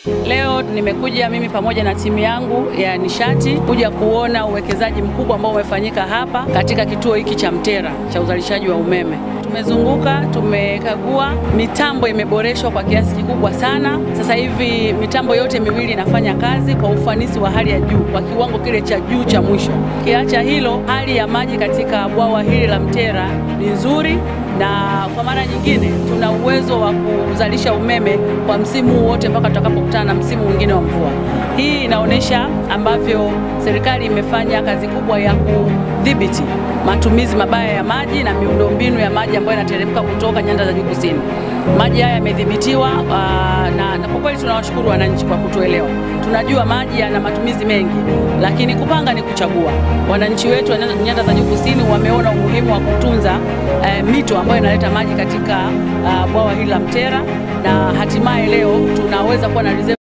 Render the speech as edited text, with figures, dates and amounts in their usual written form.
Leo nimekuja mimi pamoja na timu yangu ya nishati kuja kuona uwekezaji mkubwa ambao umefanyika hapa katika kituo hiki cha Mtera cha uzalishaji wa umeme. Tumezunguka, tumekagua, mitambo imeboreshwa kwa kiasi kikubwa sana. Sasa hivi mitambo yote miwili inafanya kazi kwa ufanisi wa hali ya juu, kwa kiwango kile cha juu cha mwisho. Kiacha hilo, hali ya maji katika bwawa hili la Mtera ni nzuri, na kwa mara nyingine tuna uwezo wa kuzalisha umeme kwa msimu wote mpaka tutakapokutana na msimu mwingine wa mvua. Hii inaonyesha ambavyo serikali imefanya kazi kubwa ya kudhibiti matumizi mabaya ya maji na miundombinu ya maji ambayo inateremka kutoka nyanda za juu kusini. Maji haya yamedhibitiwa na kwa kweli tunawashukuru wananchi kwa kutuelewa. Tunajua maji yana matumizi mengi, lakini kupanga ni kuchagua. Wananchi wetu wa nyanda za juu kusini wameona umuhimu wa kutunza mito ambayo inaleta maji katika bwawa hili la Mtera, na hatimaye leo tunaweza kuwa na